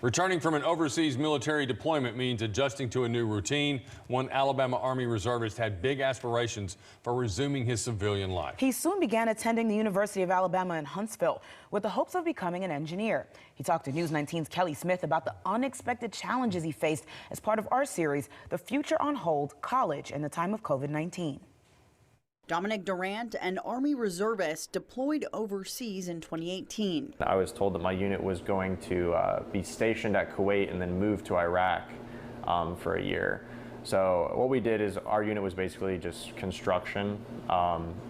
Returning from an overseas military deployment means adjusting to a new routine. One Alabama Army reservist had big aspirations for resuming his civilian life. He soon began attending the University of Alabama in Huntsville with the hopes of becoming an engineer. He talked to News 19's Kelly Smith about the unexpected challenges he faced as part of our series, The Future on Hold: College in the Time of COVID-19. Dominic Durant, an Army reservist, deployed overseas in 2018. I was told that my unit was going to be stationed at Kuwait and then move to Iraq for a year. So what we did is our unit was basically just construction.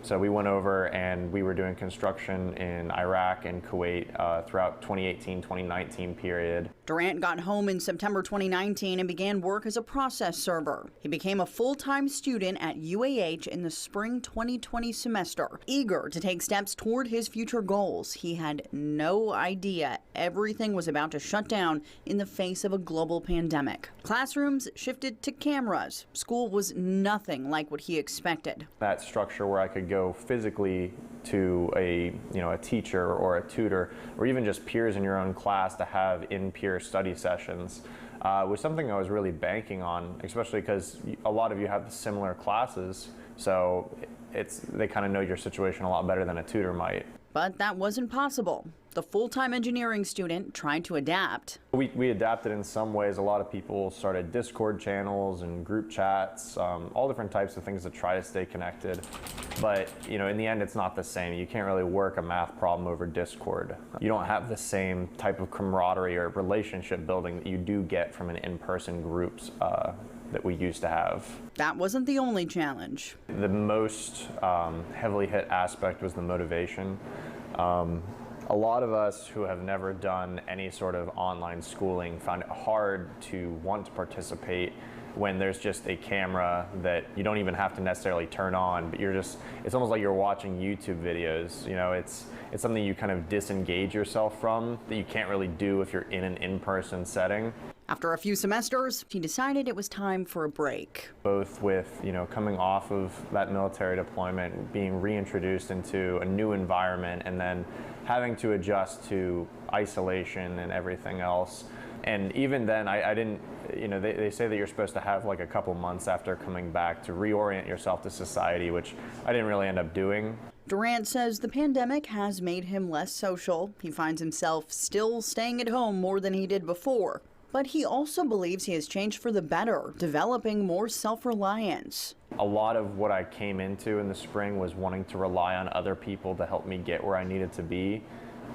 So we went over and we were doing construction in Iraq and Kuwait throughout 2018-2019 period. Durant got home in September 2019 and began work as a process server. He became a full-time student at UAH in the spring 2020 semester. Eager to take steps toward his future goals, he had no idea everything was about to shut down in the face of a global pandemic. Classrooms shifted to cameras. School was nothing like what he expected. That structure where I could go physically to a teacher or a tutor, or even just peers in your own class to have in-peer study sessions was something I was really banking on, especially because a lot of you have similar classes, so they kind of know your situation a lot better than a tutor might. But that wasn't possible. The full-time engineering student tried to adapt. We adapted in some ways. A lot of people started Discord channels and group chats, all different types of things to try to stay connected. But in the end, it's not the same. You can't really work a math problem over Discord. You don't have the same type of camaraderie or relationship building that you do get from an in-person groups that we used to have. That wasn't the only challenge. The most heavily hit aspect was the motivation. A lot of us who have never done any sort of online schooling found it hard to want to participate when there's just a camera that you don't even have to necessarily turn on, but it's almost like you're watching YouTube videos. It's something you kind of disengage yourself from that you can't really do if you're in an in-person setting. After a few semesters, he decided it was time for a break. Both with, coming off of that military deployment, being reintroduced into a new environment, and then having to adjust to isolation and everything else. And even then, I didn't, they say that you're supposed to have like a couple months after coming back to reorient yourself to society, which I didn't really end up doing. Durant says the pandemic has made him less social. He finds himself still staying at home more than he did before. But he also believes he has changed for the better, developing more self-reliance. A lot of what I came into in the spring was wanting to rely on other people to help me get where I needed to be.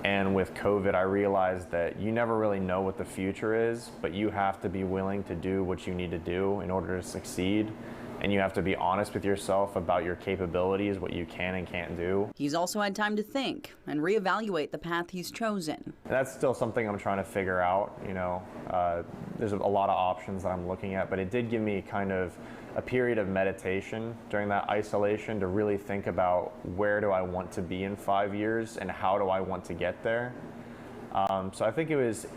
And with COVID, I realized that you never really know what the future is, but you have to be willing to do what you need to do in order to succeed. And you have to be honest with yourself about your capabilities, what you can and can't do. He's also had time to think and reevaluate the path he's chosen. And that's still something I'm trying to figure out. There's a lot of options that I'm looking at, but it did give me kind of a period of meditation during that isolation to really think about where do I want to be in 5 years and how do I want to get there. So I think it was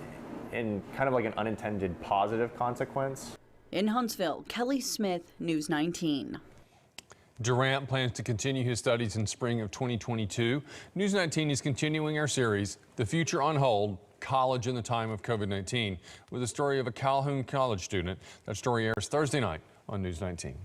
in kind of like an unintended positive consequence. In Huntsville, Kelly Smith, News 19. Durant plans to continue his studies in spring of 2022. News 19 is continuing our series, The Future on Hold: College in the Time of COVID-19, with a story of a Calhoun College student. That story airs Thursday night on News 19.